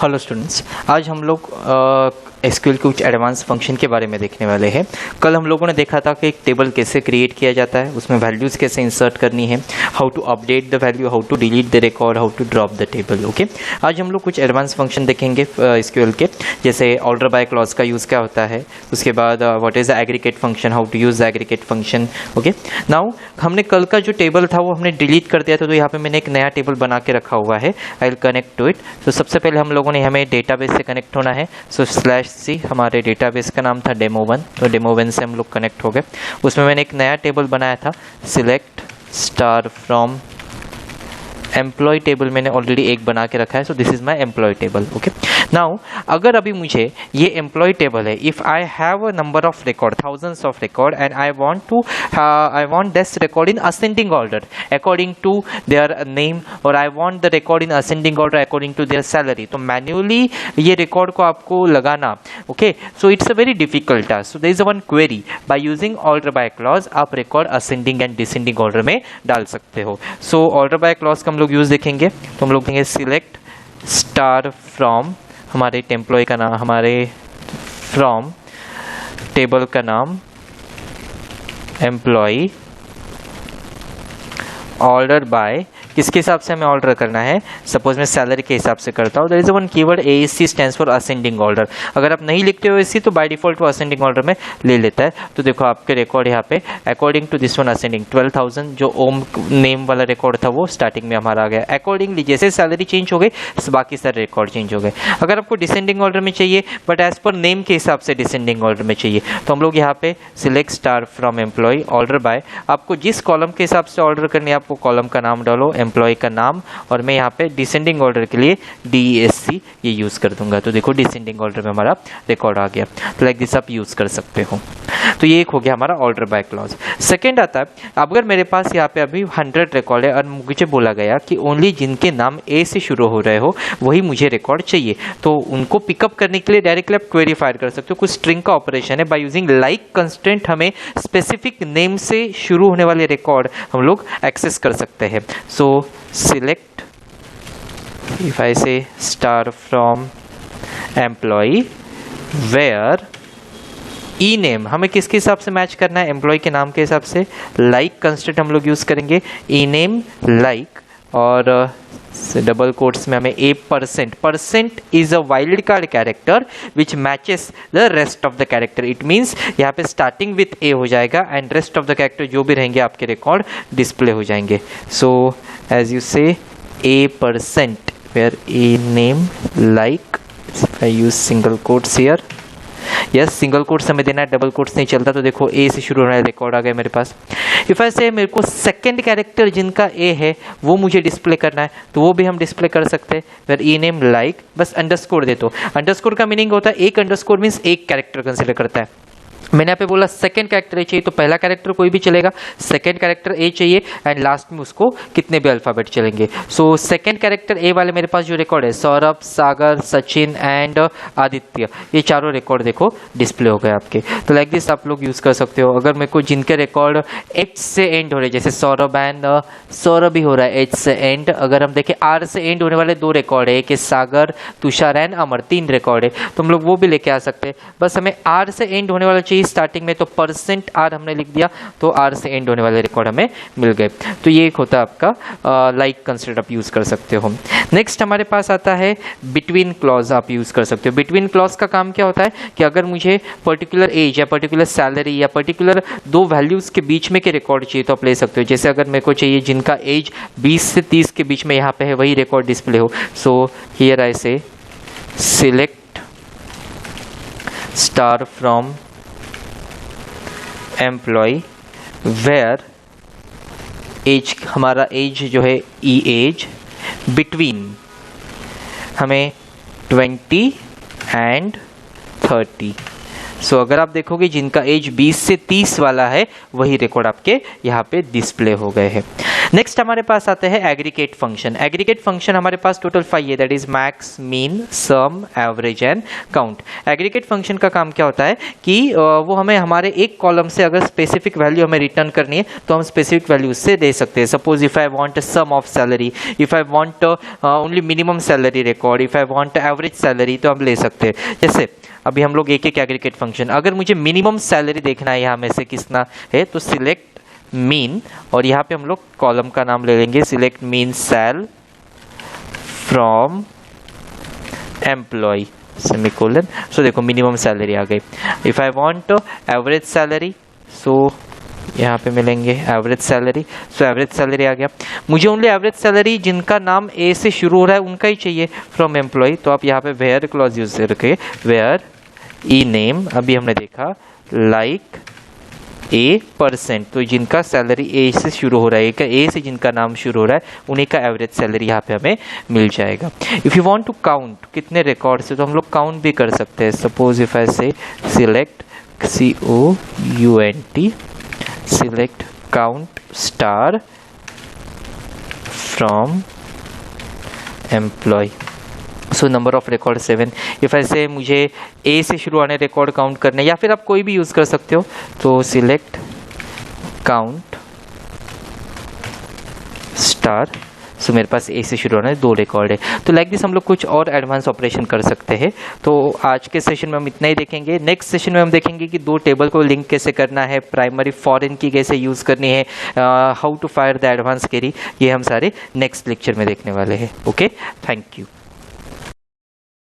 Hello students, आज हम लोग एसक्यूएल के कुछ एडवांस फंक्शन के बारे में देखने वाले हैं। कल हम लोगों ने देखा था कि एक टेबल कैसे क्रिएट किया जाता है, उसमें वैल्यूज़ कैसे इंसर्ट करनी है, how to update the value, how to delete the record, how to drop the table. Okay, आज हम लोग कुछ एडवांस फंक्शन देखेंगे एसक्यूएल के, जैसे ऑर्डर बाय क्लॉज का यूज़ क्या होता है, उसके बाद what is the aggregate function, how to use the aggregate function. Okay, now हमने कल का जो टेबल था वो हमने डिलीट कर दिया था, तो यहाँ पे मैंने एक नया टेबल बना के रखा हुआ है। I will connect to it. तो सबसे पहले हम लोगों ने हमें डेटाबेस से कनेक्ट होना है। सो /c हमारे डेटाबेस का नाम था डेमो1, तो डेमो1 से हम लोग कनेक्ट हो गए। उसमें मैंने एक नया टेबल बनाया था, select star from employ table मैंने ऑलरेडी एक बना के रखा है। So this is my employ table. Okay, now अगर अभी मुझे ये एम्प्लॉय टेबल है, if I have a number of record, thousands of record, and I want this record in ascending order according to their name, और I want the record in ascending order according to their salary, तो manually ये record को आपको लगाना। Okay, so it's a very difficult task. So there is one query, by using order by clause आप record ascending and descending order में डाल सकते हो। सो ऑर्डर बाय क्लॉज का हम लोग यूज देखेंगे, तो हम लोग देखेंगे सिलेक्ट स्टार फ्रॉम हमारे एम्प्लॉय का नाम, हमारे फ्रॉम टेबल का नाम एम्प्लॉय, ऑर्डर बाय किसके हिसाब से हमें ऑर्डर करना है, सपोज मैं सैलरी के हिसाब से करता हूँ। There is one keyword ASC stands for ascending order. अगर आप नहीं लिखते हो ASC तो बाय डिफॉल्ट वो असेंडिंग ऑर्डर में ले लेता है। तो देखो आपके रिकॉर्ड यहाँ पे according to this one ascending 12,000 जो ओम नेम वाला रिकॉर्ड था वो स्टार्टिंग में हमारा आ गया। अकॉर्डिंगली जैसे सैलरी चेंज हो गई बाकी सारे रिकॉर्ड चेंज हो गए। अगर आपको डिसेंडिंग ऑर्डर में चाहिए बट एज पर नेम के हिसाब से डिसेंडिंग ऑर्डर में चाहिए, तो हम लोग यहाँ पे select star from employ, order by, आपको जिस कॉलम के हिसाब से ऑर्डर करनी है आपको कॉलम का नाम डालो, एम्प्लॉय का नाम, और मैं यहाँ पे डिसेंडिंग ऑर्डर के लिए DESC ये यूज कर दूंगा। तो देखो डिसेंडिंग ऑर्डर में हमारा रिकॉर्ड आ गया। तो लाइक दिस आप यूज कर सकते हो। तो ये एक हो गया हमारा ऑर्डर बाय क्लॉज। सेकंड आता है, अगर मेरे पास यहाँ पे अभी 100 रिकॉर्ड है और मुझे बोला गया कि ओनली जिनके नाम A से शुरू हो रहे हो वही मुझे रिकॉर्ड चाहिए, तो उनको पिकअप करने के लिए डायरेक्टली आप क्वेरी फायर कर सकते हो। कुछ स्ट्रिंग का ऑपरेशन है, बाय यूजिंग लाइक कंस्ट्रेंट हमें स्पेसिफिक नेम से शुरू होने वाले रिकॉर्ड हम लोग एक्सेस कर सकते हैं। सो select, if I say star from employee where E name हमें किसके हिसाब से मैच करना है, एम्प्लॉय के नाम के हिसाब से। लाइक कंस्ट्रेंट हम लोग यूज करेंगे, ई नेम लाइक, और डबल कोट्स में हमें % is a wild card character which matches the rest of the character. It means यहाँ पे स्टार्टिंग विथ A हो जाएगा and rest of the character जो भी रहेंगे आपके रिकॉर्ड डिस्प्ले हो जाएंगे। सो एज यू से A% where A name like, if I use single quotes here, yes single quotes हमें देना है, डबल कोट्स नहीं चलता। तो देखो A से शुरू होने वाला रिकॉर्ड आ गया मेरे पास। इफ आई से मेरे को सेकंड कैरेक्टर जिनका A है वो मुझे डिस्प्ले करना है, तो वो भी हम डिस्प्ले कर सकते हैं। फिर ई नेम लाइक, बस अंडरस्कोर दे दो। अंडरस्कोर का मीनिंग होता है एक अंडरस्कोर मीन्स एक कैरेक्टर कंसिडर करता है। मैंने यहाँ पे बोला सेकंड कैरेक्टर A चाहिए, तो पहला कैरेक्टर कोई भी चलेगा, सेकंड कैरेक्टर A चाहिए एंड लास्ट में उसको कितने भी अल्फाबेट चलेंगे। सो सेकंड कैरेक्टर A वाले मेरे पास जो रिकॉर्ड है सौरभ, सागर, सचिन एंड आदित्य, ये चारों रिकॉर्ड देखो डिस्प्ले हो गए आपके। तो लाइक दिस आप लोग यूज कर सकते हो। अगर मेरे को जिनके रिकॉर्ड H से एंड हो रहे, जैसे सौरभ एंड सौरभ ही हो रहा है H से एंड, अगर हम देखें R से एंड होने वाले 2 रिकॉर्ड है, कि सागर, तुषार एंड अमर 3 रिकॉर्ड है, तो हम लोग वो भी लेके आ सकते हैं। बस हमें R से एंड होने वाला चाहिए स्टार्टिंग में, तो %R हमने लिख दिया, तो R से एंड होने वाले रिकॉर्ड हमें मिल गए। तो ये एक होता है आपका लाइक कंस्ट्रेंट आप यूज कर सकते हो। नेक्स्ट हमारे पास आता है बिटवीन क्लॉज आप यूज कर सकते हो। बिटवीन क्लॉज का काम क्या होता है कि अगर मुझे पर्टिकुलर एज या पर्टिकुलर सैलरी या पर्टिकुलर 2 वैल्यूज के बीच में के रिकॉर्ड चाहिए तो आप ले सकते हो। जैसे अगर मेरे को चाहिए जिनका एज 20 से 30 के बीच में यहाँ पे है वही रिकॉर्ड डिस्प्ले हो, सो here I say select star from employ where age, हमारा एज जो है ई एज बिटवीन हमें 20 एंड 30। सो अगर आप देखोगे जिनका एज 20 से 30 वाला है वही रिकॉर्ड आपके यहाँ पे डिस्प्ले हो गए हैं। नेक्स्ट हमारे पास आता है एग्रीगेट फंक्शन। एग्रीगेट फंक्शन हमारे पास टोटल 5 है, that is max, mean, sum, average and count. Aggregate function का काम क्या होता है कि वो हमें हमारे एक कॉलम से अगर स्पेसिफिक वैल्यू हमें रिटर्न करनी है तो हम स्पेसिफिक वैल्यू उससे दे सकते हैं। Suppose if I want sum of salary, if I want only minimum salary record, if I want average salary, तो हम ले सकते हैं। जैसे अभी हम लोग एक एक एग्रीगेट फंक्शन, अगर मुझे मिनिमम सैलरी देखना है यहाँ में से कितना है तो सिलेक्ट मीन, और यहाँ पे हम लोग कॉलम का नाम ले लेंगे select mean sal from employ semicolon. So देखो मिनिमम सैलरी आ गई। If I want average salary, so यहाँ पे मिलेंगे average salary. So average salary आ गया। मुझे ओनली एवरेज सैलरी जिनका नाम ए से शुरू हो रहा है उनका ही चाहिए फ्रॉम एम्प्लॉय, तो आप यहाँ पे वेयर क्लॉज यूज करके वेयर ई नेम, अभी हमने देखा लाइक ए परसेंट, तो जिनका सैलरी ए से शुरू हो रहा है, ए से जिनका नाम शुरू हो रहा है उन्हीं का एवरेज सैलरी यहाँ पे हमें मिल जाएगा। If you want to count कितने रिकॉर्ड से, तो हम लोग काउंट भी कर सकते हैं। Suppose if I say select COUNT select count star from employ, so number of record 7। If ऐसे मुझे ए से शुरू आने रिकॉर्ड काउंट करने, या फिर आप कोई भी यूज कर सकते हो, तो सिलेक्ट काउंट स्टार, सो मेरे पास ए से शुरू होने 2 रिकॉर्ड है। तो लाइक दिस हम लोग कुछ और एडवांस ऑपरेशन कर सकते हैं। तो आज के सेशन में हम इतना ही देखेंगे। नेक्स्ट सेशन में हम देखेंगे कि 2 टेबल को लिंक कैसे करना है, प्राइमरी फॉरेन की कैसे यूज करनी है, how to fire the advance query, ये हम सारे नेक्स्ट लेक्चर में देखने वाले हैं। Okay, thank you.